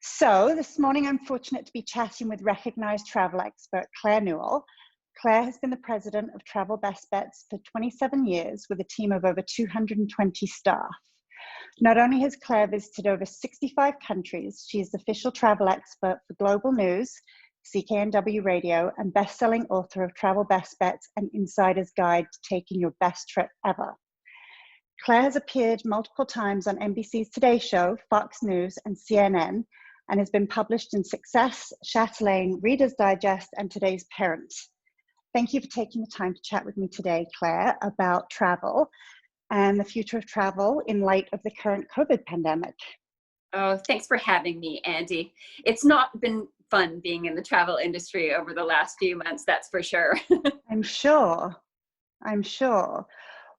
So this morning, I'm fortunate to be chatting with recognized travel expert Claire Newell. Claire has been the president of Travel Best Bets for 27 years with a team of over 220 staff. Not only has Claire visited over 65 countries, she is the official travel expert for Global News, CKNW Radio, and best-selling author of Travel Best Bets and Insider's Guide to Taking Your Best Trip Ever. Claire has appeared multiple times on NBC's Today Show, Fox News, and CNN, and has been published in Success, Chatelain, Reader's Digest, and Today's Parent. Thank you for taking the time to chat with me today, Claire, about travel and the future of travel in light of the current COVID pandemic. Oh, thanks for having me, Andie. It's not been fun being in the travel industry over the last few months, that's for sure. I'm sure.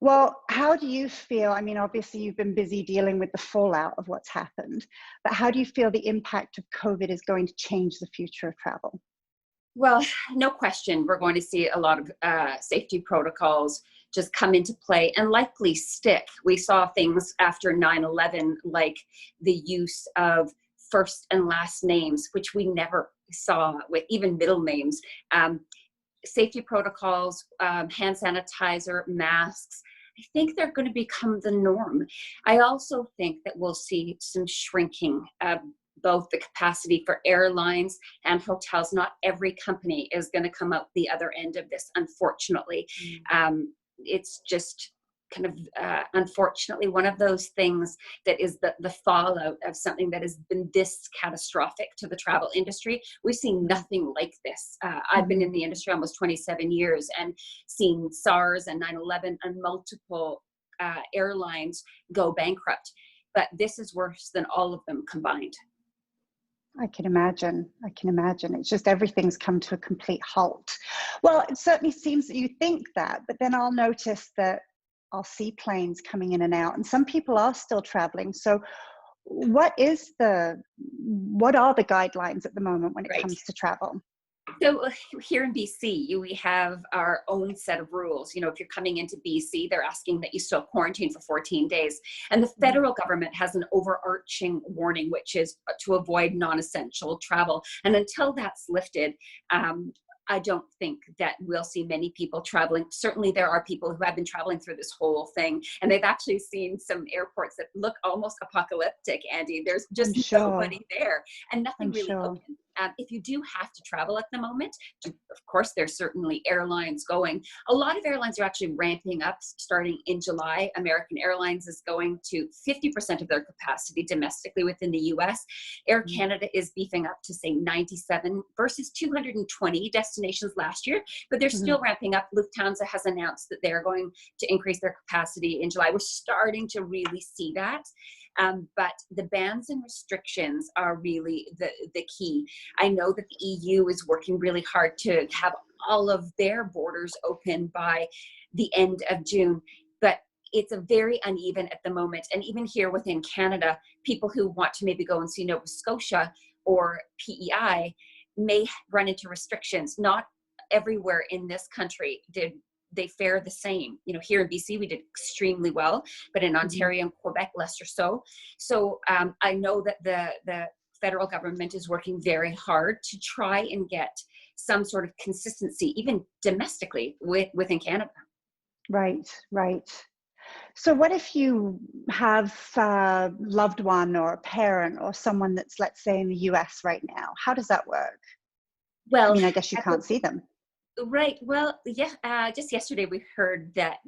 Well, how do you feel? I mean, obviously you've been busy dealing with the fallout of what's happened, but how do you feel the impact of COVID is going to change the future of travel? Well, no question, we're going to see a lot of safety protocols just come into play and likely stick. We saw things after 9/11, like the use of first and last names, which we never saw with even middle names. Safety protocols, hand sanitizer, masks, I think they're going to become the norm. I also think that we'll see some shrinking of both the capacity for airlines and hotels. Not every company is going to come out the other end of this, unfortunately. It's just kind of, unfortunately, one of those things that is the fallout of something that has been this catastrophic to the travel industry. We've seen nothing like this. I've been in the industry almost 27 years and seen SARS and 9/11 and multiple airlines go bankrupt. But this is worse than all of them combined. I can imagine. It's just everything's come to a complete halt. Well, it certainly seems that you think that, but then I'll notice that I'll see planes coming in and out, and some people are still traveling. So what are the guidelines at the moment when it comes to travel? So here in BC, we have our own set of rules. You know, if you're coming into BC, they're asking that you still quarantine for 14 days. And the federal government has an overarching warning, which is to avoid non-essential travel. And until that's lifted, I don't think that we'll see many people traveling. Certainly there are people who have been traveling through this whole thing, and they've actually seen some airports that look almost apocalyptic, Andie. There's just nobody there and nothing really open. If you do have to travel at the moment, of course, there's certainly airlines going. A lot of airlines are actually ramping up starting in July. American Airlines is going to 50% of their capacity domestically within the US. Air Canada is beefing up to say 97 versus 220 destinations last year, but they're still ramping up. Lufthansa has announced that they're going to increase their capacity in July. We're starting to really see that. But the bans and restrictions are really the key. I know that the EU is working really hard to have all of their borders open by the end of June, but it's a very uneven at the moment. And even here within Canada, people who want to maybe go and see Nova Scotia or PEI may run into restrictions. Not everywhere in this country did they fare the same. You know, here in BC, we did extremely well, but in Ontario and Quebec, less or so. So I know that the federal government is working very hard to try and get some sort of consistency, even domestically within Canada. Right. So what if you have a loved one or a parent or someone that's, let's say, in the US right now? How does that work? Well, I mean, I guess you can't see them. Right. Well, yeah. Just yesterday we heard that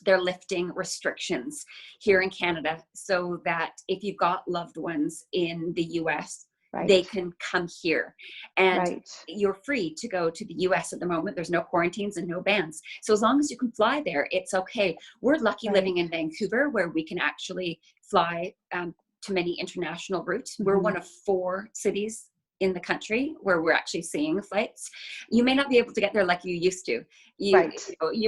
they're lifting restrictions here in Canada, so that if you've got loved ones in the U.S., they can come here, and you're free to go to the U.S. at the moment. There's no quarantines and no bans, so as long as you can fly there, it's okay. We're lucky living in Vancouver, where we can actually fly to many international routes. We're one of 4 cities in the country where we're actually seeing flights. You may not be able to get there like you used to. You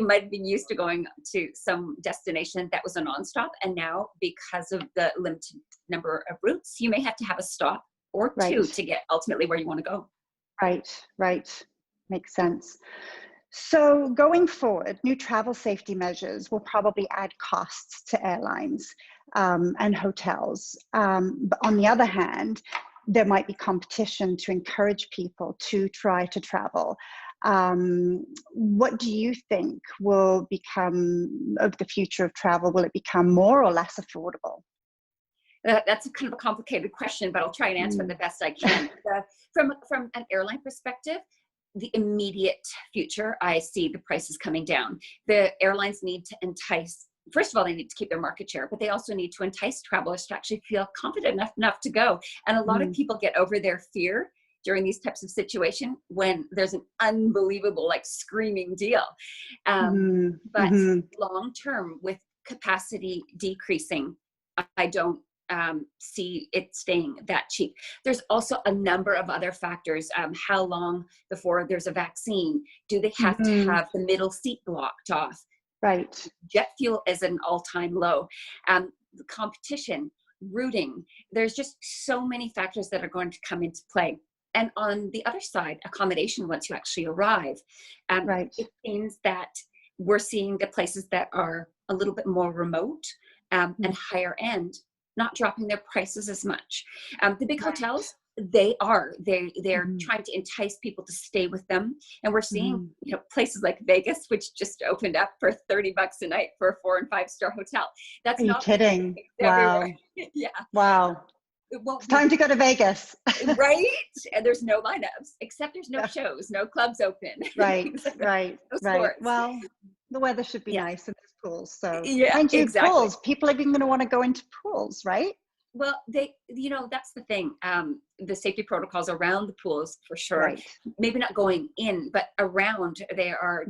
might have been used to going to some destination that was a nonstop, and now because of the limited number of routes, you may have to have a stop or 2 to get ultimately where you want to go. Right. Makes sense. So going forward, new travel safety measures will probably add costs to airlines. and hotels. But on the other hand, there might be competition to encourage people to try to travel. What do you think will become of the future of travel? Will it become more or less affordable? That's a kind of a complicated question, but I'll try and answer it the best I can. From an airline perspective, the immediate future, I see the prices coming down. The airlines need to entice, first of all, they need to keep their market share, but they also need to entice travelers to actually feel confident enough to go. And a lot of people get over their fear during these types of situations when there's an unbelievable, like, screaming deal. But long term, with capacity decreasing, I don't see it staying that cheap. There's also a number of other factors. How long before there's a vaccine? Do they have to have the middle seat blocked off? Right. Jet fuel is an all-time low. The competition, routing, there's just so many factors that are going to come into play. And on the other side, accommodation, once you actually arrive, it means that we're seeing the places that are a little bit more remote and higher end not dropping their prices as much. The big hotels, they're trying to entice people to stay with them. And we're seeing, places like Vegas, which just opened up for $30 a night for a 4- and 5-star hotel. That's not kidding. Wow. Yeah. Wow. It's time to go to Vegas. Right? And there's no lineups, except there's no shows, no clubs open. Right. Sports. Well, the weather should be nice and there's pools. So exactly. Pools. People are even going to want to go into pools, right? Well, that's the thing. The safety protocols around the pools, for sure. Right. Maybe not going in, but around, they are,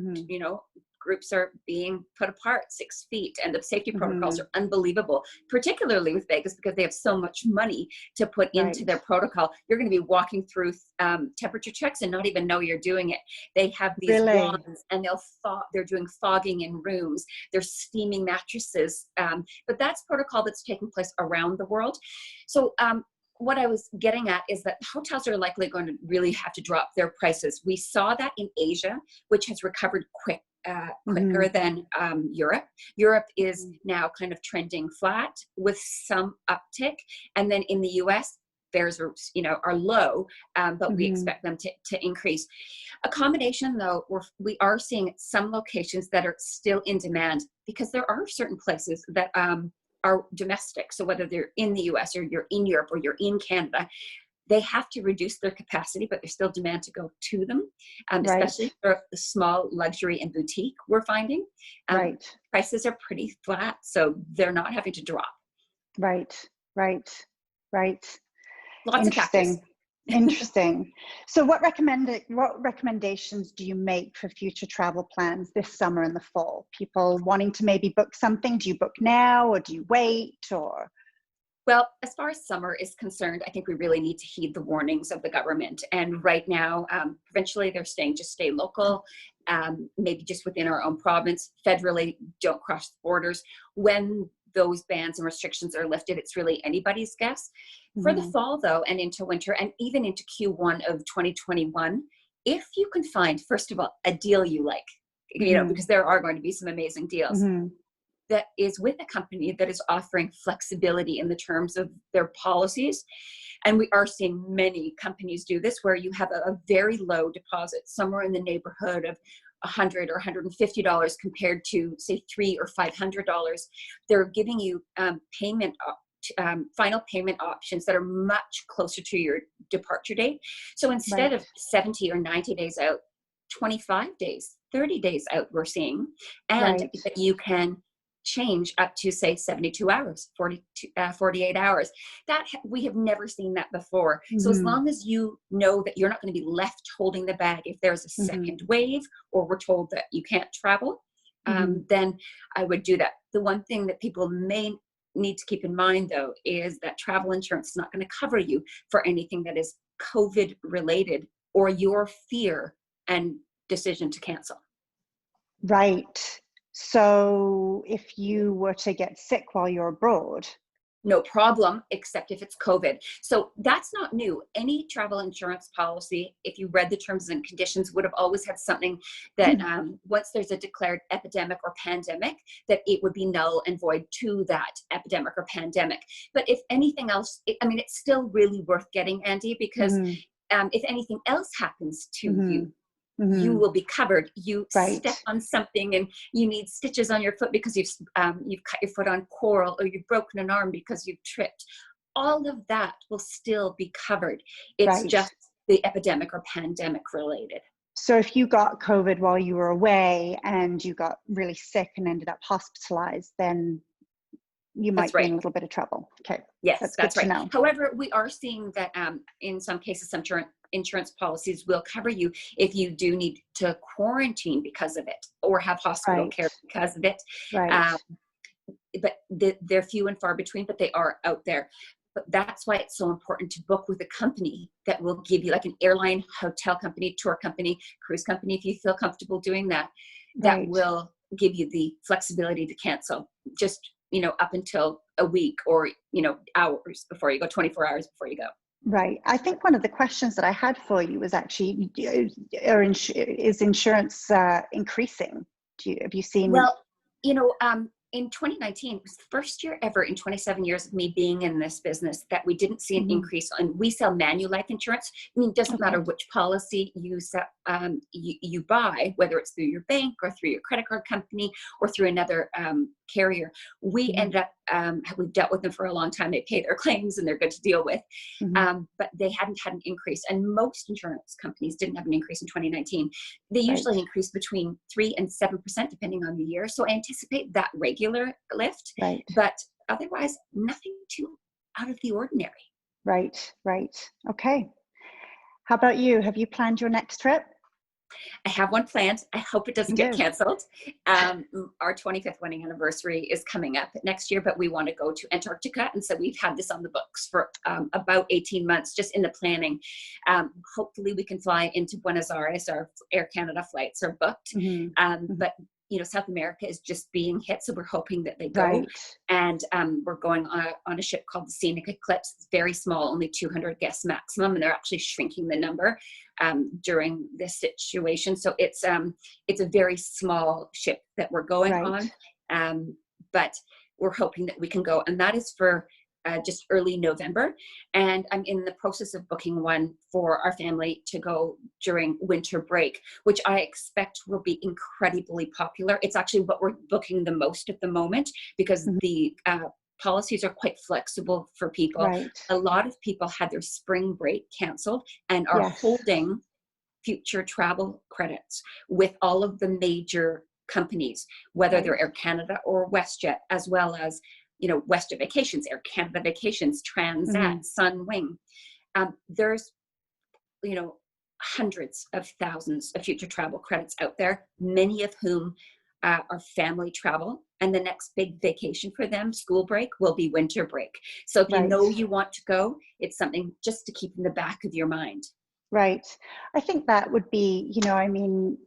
groups are being put apart 6 feet, and the safety protocols are unbelievable, particularly with Vegas, because they have so much money to put into their protocol. You're going to be walking through temperature checks and not even know you're doing it. They have these wands, and they're doing fogging in rooms. They're steaming mattresses. But that's protocol that's taking place around the world. So what I was getting at is that hotels are likely going to really have to drop their prices. We saw that in Asia, which has recovered quicker than Europe. Europe is now kind of trending flat with some uptick. And then in the US, fares are low, but we expect them to increase. Accommodation, though, we are seeing some locations that are still in demand, because there are certain places that are domestic. So whether they're in the US or you're in Europe or you're in Canada, they have to reduce their capacity, but there's still demand to go to them, especially for the small luxury and boutique, we're finding. Prices are pretty flat, so they're not having to drop. Right. Lots of factors. Interesting. So what recommendations do you make for future travel plans this summer and the fall? People wanting to maybe book something, do you book now or do you wait? Or well, as far as summer is concerned, I think we really need to heed the warnings of the government. And right now, provincially, they're saying just stay local, maybe just within our own province. Federally, don't cross the borders. When those bans and restrictions are lifted, it's really anybody's guess. For the fall, though, and into winter, and even into Q1 of 2021, if you can find, first of all, a deal you like, because there are going to be some amazing deals, that is with a company that is offering flexibility in the terms of their policies. And we are seeing many companies do this, where you have a very low deposit, somewhere in the neighborhood of $100 or $150 compared to, say, $300 or $500. They're giving you final payment options that are much closer to your departure date. So instead of 70 or 90 days out, 25 days, 30 days out, we're seeing, and that you can change up to, say, 72 hours, 48 hours. That we have never seen that before. So as long as you know that you're not going to be left holding the bag if there's a second wave, or we're told that you can't travel, then I would do that. The one thing that people may need to keep in mind, though, is that travel insurance is not going to cover you for anything that is COVID related, or your fear and decision to cancel. Right. So if you were to get sick while you're abroad, no problem, except if it's COVID. So that's not new. Any travel insurance policy, if you read the terms and conditions, would have always had something that once there's a declared epidemic or pandemic, that it would be null and void to that epidemic or pandemic. But if anything else, it's still really worth getting, Andie, because if anything else happens to you, you will be covered. You step on something and you need stitches on your foot because you've cut your foot on coral, or you've broken an arm because you've tripped. All of that will still be covered. It's just the epidemic or pandemic related. So if you got COVID while you were away and you got really sick and ended up hospitalized, then you might be in a little bit of trouble. Okay. Yes, that's right. To know. However, we are seeing that in some cases, some insurance policies will cover you if you do need to quarantine because of it, or have hospital care because of it. But they're few and far between, but they are out there. But that's why it's so important to book with a company that will give you, like an airline, hotel company, tour company, cruise company, if you feel comfortable doing that, that will give you the flexibility to cancel just, up until a week, or, hours before you go, 24 hours before you go. Right. I think one of the questions that I had for you was actually, is insurance increasing? Have you seen? Well, in 2019, it was the first year ever in 27 years of me being in this business that we didn't see an increase on. We sell manual life insurance. It doesn't matter which policy you you buy, whether it's through your bank or through your credit card company or through another carrier. We end up, we've dealt with them for a long time. They pay their claims and they're good to deal with. But they hadn't had an increase. And most insurance companies didn't have an increase in 2019. They usually increase between 3 and 7%, depending on the year. So I anticipate that regular lift, but otherwise nothing too out of the ordinary. Right. Okay. How about you? Have you planned your next trip? I have one planned. I hope it doesn't get canceled. Our 25th wedding anniversary is coming up next year, but we want to go to Antarctica. And so we've had this on the books for about 18 months, just in the planning. Hopefully we can fly into Buenos Aires. Our Air Canada flights are booked. But South America is just being hit. So we're hoping that they go. And we're going on a ship called the Scenic Eclipse. It's very small, only 200 guests maximum. And they're actually shrinking the number during this situation. So it's a very small ship that we're going on. But we're hoping that we can go. And that is for just early November. And I'm in the process of booking one for our family to go during winter break, which I expect will be incredibly popular. It's actually what we're booking the most at the moment, because the policies are quite flexible for people. A lot of people had their spring break canceled and are holding future travel credits with all of the major companies, whether they're Air Canada or WestJet, as well as WestJet Vacations, Air Canada Vacations, Transat, Sunwing. There's, hundreds of thousands of future travel credits out there, many of whom are family travel. And the next big vacation for them, school break, will be winter break. So if you know you want to go, it's something just to keep in the back of your mind. Right. I think that would be,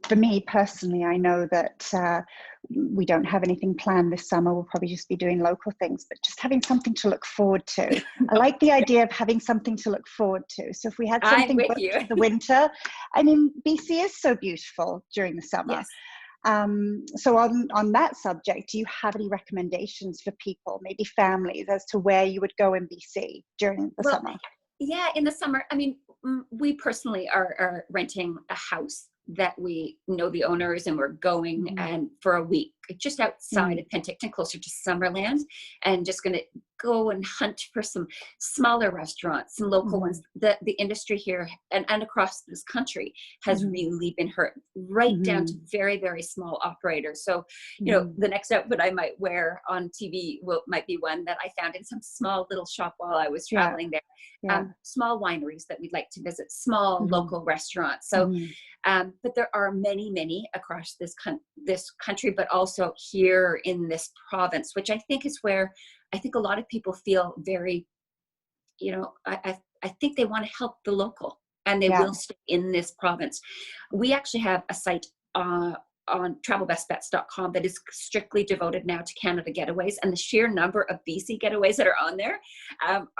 for me personally, I know that we don't have anything planned this summer. We'll probably just be doing local things, but just having something to look forward to. I like the idea of having something to look forward to. So if we had something booked for the winter, BC is so beautiful during the summer. So on that subject, do you have any recommendations for people, maybe families, as to where you would go in BC during the summer? Yeah, in the summer, we personally are renting a house that we know the owners, and we're going and for a week just outside of Penticton, closer to Summerland, and just going to go and hunt for some smaller restaurants, some local ones. The industry here and across this country has really been hurt, right down to very, very small operators. So, the next outfit I might wear on TV might be one that I found in some small little shop while I was traveling there. Small wineries that we'd like to visit, small local restaurants. So, but there are many, many across this country, but also here in this province, which I think is where I think a lot of people feel very, I think they want to help the local, and they will stay in this province. We actually have a site on travelbestbets.com that is strictly devoted now to Canada getaways, and the sheer number of BC getaways that are on there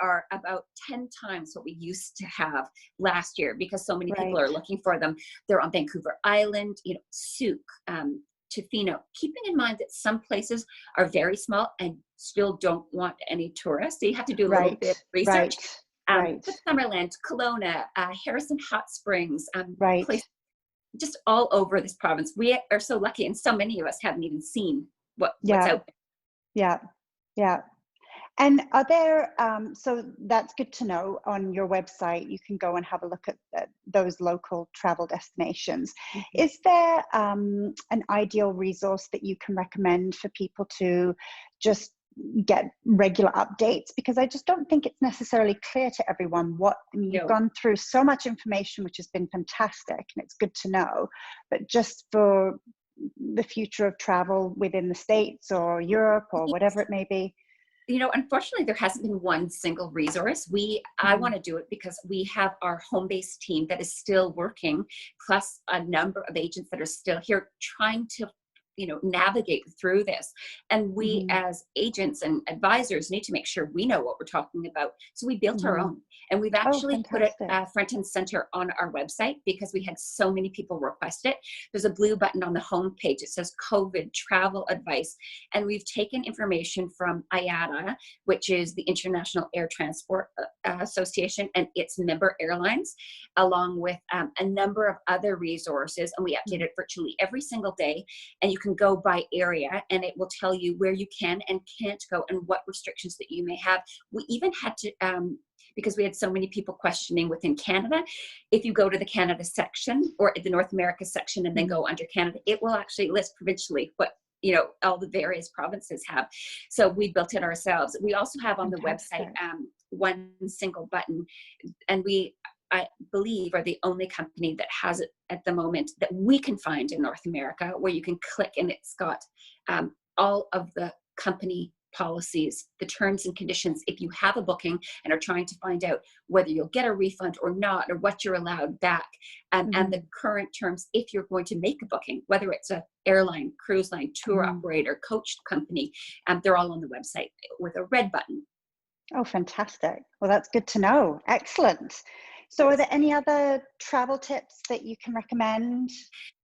are about 10 times what we used to have last year, because so many people are looking for them. They're on Vancouver Island, you know, Souk, Tofino, keeping in mind that some places are very small and still don't want any tourists. So you have to do a little bit of research. But Summerland, Kelowna, Harrison Hot Springs, places just all over this province. We are so lucky, and so many of us haven't even seen what's out there. Yeah. And are there, so that's good to know. On your website, you can go and have a look at those local travel destinations. Mm-hmm. Is there an ideal resource that you can recommend for people to just get regular updates? Because I just don't think it's necessarily clear to everyone what, I mean, you've gone through so much information, which has been fantastic, and it's good to know, but just for the future of travel within the States or Europe or whatever it may be. You know, unfortunately, there hasn't been one single resource. I want to do it because we have our home-based team that is still working, plus a number of agents that are still here trying to, you know, navigate through this. And we as agents and advisors need to make sure we know what we're talking about. So we built our own, and we've actually put it front and center on our website because we had so many people request it. There's a blue button on the home page. It says COVID travel advice. And we've taken information from IATA, which is the International Air Transport Association, and its member airlines, along with a number of other resources. And we update it virtually every single day. And you can go by area, and it will tell you where you can and can't go and what restrictions that you may have. We even had to, because we had so many people questioning within Canada, if you go to the Canada section or the North America section and then go under Canada, it will actually list provincially what, you know, all the various provinces have. So we built it ourselves. We also have on the website one single button, and I believe are the only company that has it at the moment that we can find in North America, where you can click and it's got all of the company policies, the terms and conditions. If you have a booking and are trying to find out whether you'll get a refund or not, or what you're allowed back, and the current terms if you're going to make a booking, whether it's a airline, cruise line, tour operator, coach company, they're all on the website with a red button. Oh, fantastic. Well, that's good to know. Excellent. So are there any other travel tips that you can recommend?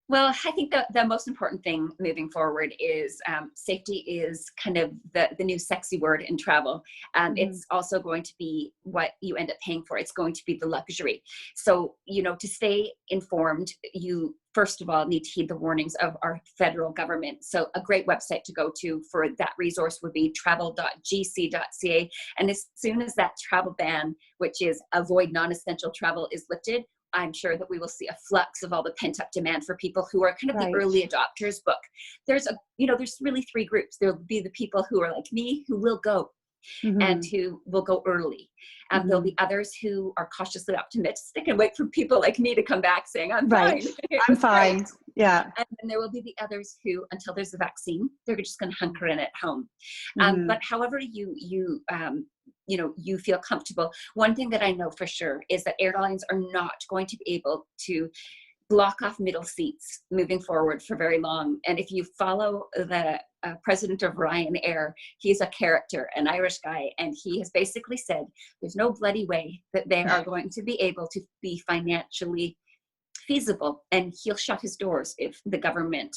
Well, I think the most important thing moving forward is safety is kind of the new sexy word in travel. It's also going to be what you end up paying for. It's going to be the luxury. So, you know, to stay informed, you first of all need to heed the warnings of our federal government. So a great website to go to for that resource would be travel.gc.ca. And as soon as that travel ban, which is avoid non-essential travel, is lifted, I'm sure that we will see a flux of all the pent up demand for people who are kind of the early adopters book. There's really three groups. There'll be the people who are like me, who will go and who will go early. There'll be others who are cautiously optimistic and wait for people like me to come back saying, I'm fine. I'm fine. Yeah. And then there will be the others who, until there's a vaccine, they're just going to hunker in at home. But however you feel comfortable. One thing that I know for sure is that airlines are not going to be able to block off middle seats moving forward for very long. And if you follow the president of Ryanair, he's a character, an Irish guy, and he has basically said there's no bloody way that they are going to be able to be financially feasible, and he'll shut his doors if the government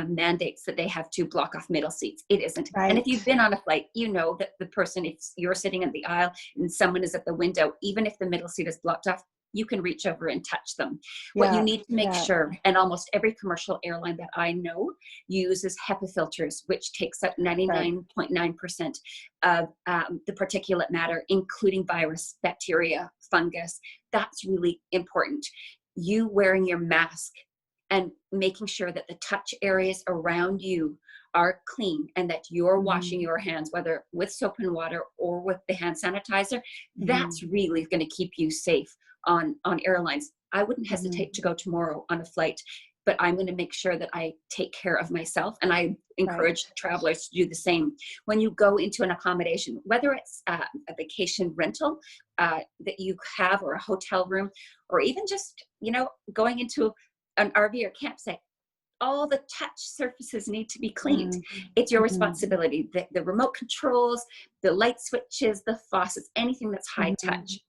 mandates that they have to block off middle seats. It isn't. And if you've been on a flight, you know that the person, if you're sitting in the aisle and someone is at the window, even if the middle seat is blocked off, you can reach over and touch them. What you need to make sure, and almost every commercial airline that I know uses HEPA filters, which takes up 99.9% of the particulate matter, including virus, bacteria, fungus. That's really important. You wearing your mask and making sure that the touch areas around you are clean and that you're washing your hands, whether with soap and water or with the hand sanitizer, that's really going to keep you safe on airlines. I wouldn't hesitate to go tomorrow on a flight, but I'm going to make sure that I take care of myself. And I encourage travelers to do the same. When you go into an accommodation, whether it's a vacation rental that you have, or a hotel room, or even just, going into an RV or campsite, all the touch surfaces need to be cleaned. It's your responsibility. The remote controls, the light switches, the faucets, anything that's high touch.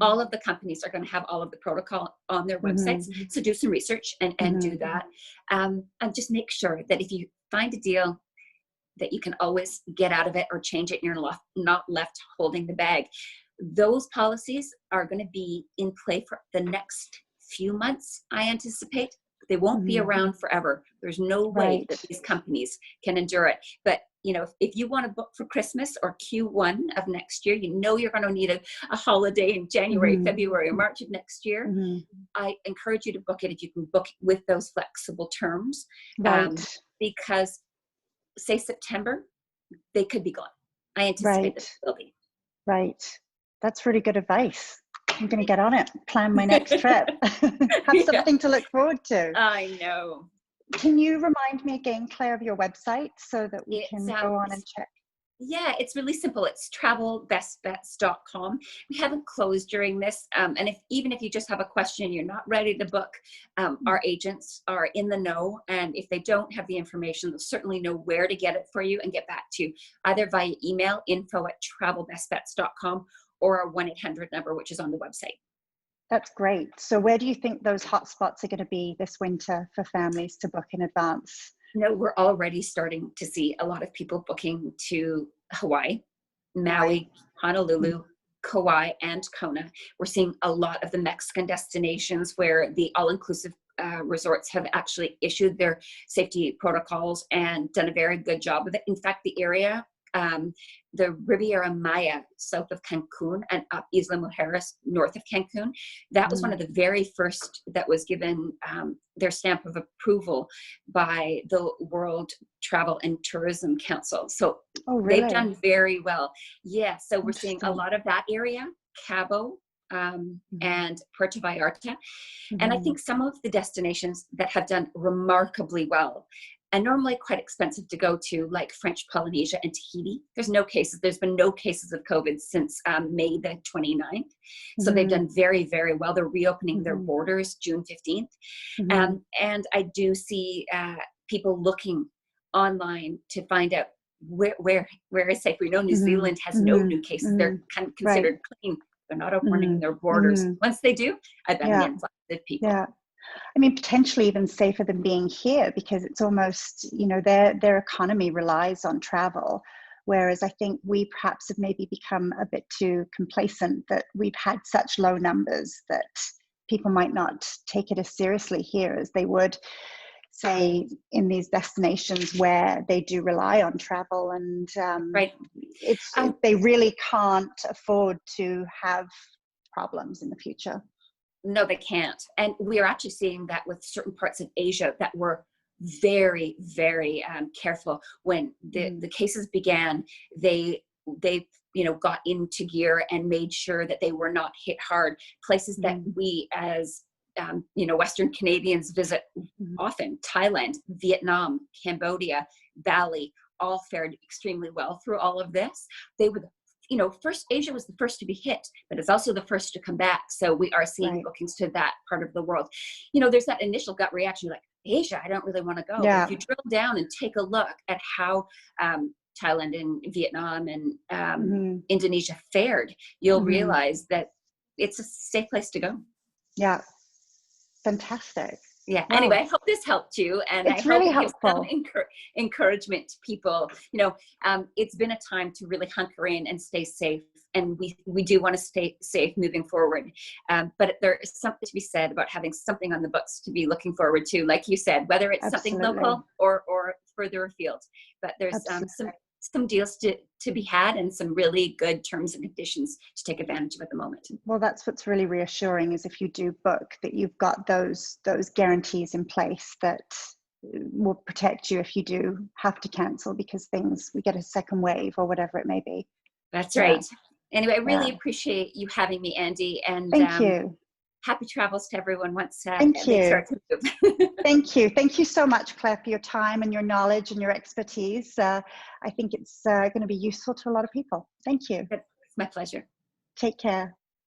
All of the companies are going to have all of the protocol on their websites. So do some research and do that. And just make sure that if you find a deal, that you can always get out of it or change it and you're not left holding the bag. Those policies are going to be in play for the next few months, I anticipate. They won't be around forever. There's no way that these companies can endure it. But, you know, if you want to book for Christmas or Q1 of next year, you know you're going to need a holiday in January, February, or March of next year. I encourage you to book it if you can book with those flexible terms. Because say September, they could be gone. I anticipate that they will be. That's really good advice. I'm going to get on it, plan my next trip. Have something to look forward to. I know. Can you remind me again, Claire, of your website so that we can go on and check? Yeah, it's really simple. It's travel.best.com. We haven't closed during this. And even if you just have a question, you're not ready to book, our agents are in the know. And if they don't have the information, they'll certainly know where to get it for you and get back to you, either via email, info@travelbestbets.com, or our 1-800 number, which is on the website. That's great. So where do you think those hotspots are going to be this winter for families to book in advance? No, we're already starting to see a lot of people booking to Hawaii, Maui, Honolulu, Kauai, and Kona. We're seeing a lot of the Mexican destinations where the all-inclusive resorts have actually issued their safety protocols and done a very good job with it. In fact, the area, the Riviera Maya south of Cancun and up Isla Mujeres north of Cancun, that was one of the very first that was given their stamp of approval by the World Travel and Tourism Council. So they've done very well. Yeah, so we're seeing a lot of that area, Cabo and Puerto Vallarta. And I think some of the destinations that have done remarkably well and normally quite expensive to go to, like French Polynesia and Tahiti. There's been no cases of COVID since May the 29th. So they've done very, very well. They're reopening their borders June 15th. And I do see people looking online to find out where is safe. We know New Zealand has no new cases. They're kind of considered clean. They're not opening their borders. Once they do, I bet an influx of people. I mean, potentially even safer than being here, because it's almost, you know, their economy relies on travel. Whereas I think we perhaps have maybe become a bit too complacent that we've had such low numbers that people might not take it as seriously here as they would, say, in these destinations where they do rely on travel. And they really can't afford to have problems in the future. No, they can't. And we are actually seeing that with certain parts of Asia that were very, very careful. When the cases began, they got into gear and made sure that they were not hit hard. Places that we as Western Canadians visit often, Thailand, Vietnam, Cambodia, Bali, all fared extremely well through all of this. They were first, Asia was the first to be hit, but it's also the first to come back. So we are seeing bookings to that part of the world. There's that initial gut reaction, like, Asia, I don't really want to go. Yeah. If you drill down and take a look at how Thailand and Vietnam and Indonesia fared, you'll realize that it's a safe place to go. Yeah. Fantastic. Yeah. Wow. Anyway, I hope this helped you, and it's I really hope it gives helpful. some encouragement to people. It's been a time to really hunker in and stay safe, and we do want to stay safe moving forward. But there is something to be said about having something on the books to be looking forward to, like you said, whether it's something local or further afield. But there's some deals to be had and some really good terms and conditions to take advantage of at the moment. Well, that's what's really reassuring, is if you do book, that you've got those guarantees in place that will protect you if you do have to cancel because we get a second wave or whatever it may be. That's right. Anyway, I really appreciate you having me, Andie, and thank you. Happy travels to everyone once Thank you. they start to move. Thank you so much, Claire, for your time and your knowledge and your expertise. I think it's going to be useful to a lot of people. Thank you. It's my pleasure. Take care.